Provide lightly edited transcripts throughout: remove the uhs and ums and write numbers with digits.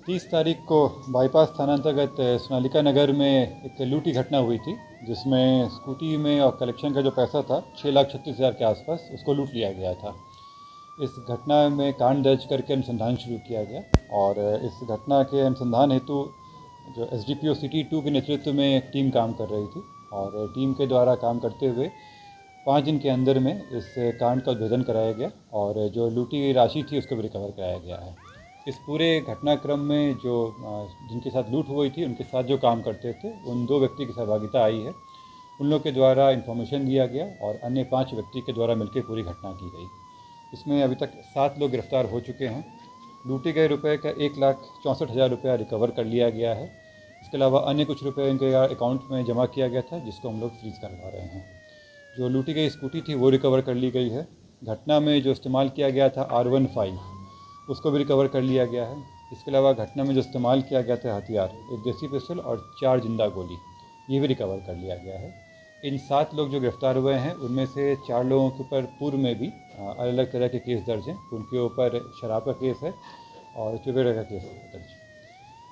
30 तारीख को बाईपास थाना अंतर्गत सोनालिका नगर में एक लूट की घटना हुई थी, जिसमें स्कूटी में और कलेक्शन का जो पैसा था 6,36,000 के आसपास, उसको लूट लिया गया था। इस घटना में कांड दर्ज करके अनुसंधान शुरू किया गया और इस घटना के अनुसंधान हेतु जो SDPO सिटी 2 के नेतृत्व में एक टीम काम कर रही थी और टीम के द्वारा काम करते हुए 5 दिन के अंदर में इस कांड का उद्भेदन कराया गया और जो लूटी गई राशि थी उसको भी रिकवर कराया गया है। इस पूरे घटनाक्रम में जो जिनके साथ लूट हुई थी उनके साथ जो काम करते थे उन 2 व्यक्ति की सहभागिता आई है। उन लोग के द्वारा इन्फॉर्मेशन दिया गया और अन्य 5 व्यक्ति के द्वारा मिलकर पूरी घटना की गई। इसमें अभी तक 7 लोग गिरफ्तार हो चुके हैं। लूटे गए रुपए का 1,64,000 रुपया रिकवर कर लिया गया है। इसके अलावा अन्य कुछ रुपये इनके अकाउंट में जमा किया गया था, जिसको हम लोग फ्रीज़ करवा रहे हैं। जो लूटी गई स्कूटी थी वो रिकवर कर ली गई है। घटना में जो इस्तेमाल किया गया था R15, उसको भी रिकवर कर लिया गया है। इसके अलावा घटना में जो इस्तेमाल किया गया था हथियार, एक देसी पिस्टल और 4 जिंदा गोली, ये भी रिकवर कर लिया गया है। इन 7 लोग जो गिरफ्तार हुए हैं उनमें से 4 लोगों के ऊपर पूर्व में भी अलग अलग तरह के केस दर्ज हैं। उनके ऊपर शराब का केस है और चुगेड़ा का केस दर्ज।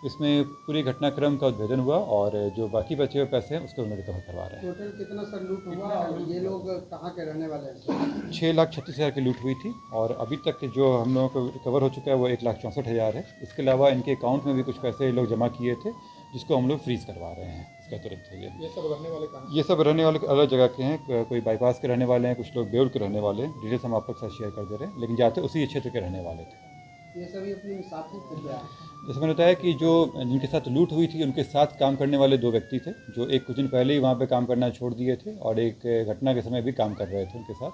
इसमें पूरी घटनाक्रम का उद्भेदन हुआ और जो बाकी बचे हुए पैसे हैं उसको उन्हें रिकवर करवा रहे हैं। टोटल कितना सर लूट हुआ और ये लोग कहाँ के रहने वाले हैं? 6,36,000 की लूट हुई थी और अभी तक जो हम लोगों को रिकवर हो चुका है वो 1,64,000 है। इसके अलावा इनके अकाउंट में भी कुछ पैसे लोग जमा किए थे, जिसको हम लोग फ्रीज़ करवा रहे हैं। इसके अतिरिक्त ये सब रहने वाले कहाँ? ये सब रहने वाले अलग जगह के हैं। कोई बाईपास के रहने वाले हैं, कुछ लोग बेउर के रहने वाले हैं। डिटेल्स हम आप लोग के साथ शेयर कर दे रहे हैं, लेकिन जाते उसी क्षेत्र के रहने वाले थे। ये सभी अपने साथी थे क्या? जैसे मैंने बताया कि जो जिनके साथ लूट हुई थी उनके साथ काम करने वाले 2 व्यक्ति थे, जो एक कुछ दिन पहले ही वहाँ पे काम करना छोड़ दिए थे और एक घटना के समय भी काम कर रहे थे उनके साथ।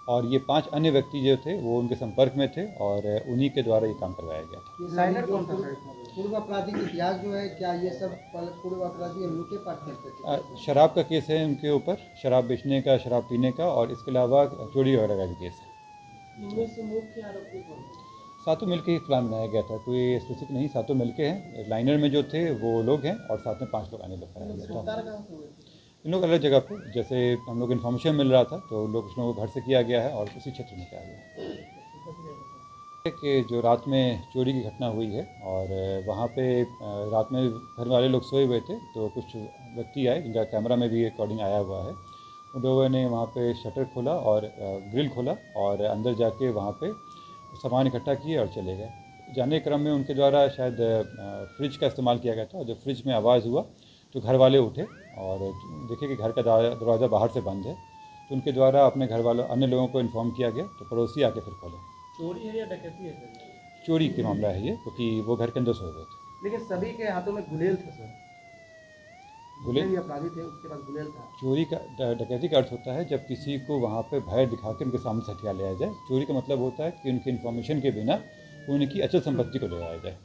और ये 5 अन्य व्यक्ति जो थे वो उनके संपर्क में थे और उन्हीं के द्वारा ये काम करवाया गया था। ये लाइनर कौन था? पूर्व आपराधिक इतिहास जो है, क्या ये सब पूर्व अपराधी लूटे पाट करते थे? शराब का केस है उनके ऊपर, शराब बेचने का, शराब पीने का, और इसके अलावा चोरी वगैरह का भी केस है। इनमें से मुख्य आरोपी कौन? सातों मिलके ही प्लान बनाया गया था, कोई स्पेसिफिक नहीं, सातों मिलके हैं। लाइनर में जो थे वो लोग हैं और साथ में 5 लोग आने लोग कराया गया था। इन लोग अलग जगह पे, जैसे हम लोग इन्फॉर्मेशन मिल रहा था तो लोग कुछ लोगों को घर से किया गया है और उसी क्षेत्र में किया गया है। कि जो रात में चोरी की घटना हुई है और वहाँ पे रात में घर वाले लोग सोए हुए थे तो कुछ व्यक्ति आए जिनका कैमरा में भी रिकॉर्डिंग आया हुआ है। उन लोगों ने वहाँ पे शटर खोला और ग्रिल खोला और अंदर जाके वहाँ पे सामान इकट्ठा किए और चले गए। जाने क्रम में उनके द्वारा शायद फ्रिज का इस्तेमाल किया गया था और जब फ्रिज में आवाज़ हुआ तो घर वाले उठे और देखे कि घर का दरवाज़ा बाहर से बंद है, तो उनके द्वारा अपने घर वालों अन्य लोगों को इन्फॉर्म किया गया तो पड़ोसी आके फिर खोले। चोरी है या डकैती है सर? चोरी के मामला है ये, क्योंकि वो घर के अंदर सोए हुए थे। लेकिन सभी के हाथों में गुलेल था सर। गुलेल? अपराधी थे उसके पास गुलेल था। चोरी का डकैती का अर्थ होता है जब किसी को वहाँ पे भय दिखा के उनके सामने से हथियार ले आया जाए। चोरी का मतलब होता है कि उनकी इन्फॉर्मेशन के बिना उनकी अचल संपत्ति को ले आया जाए।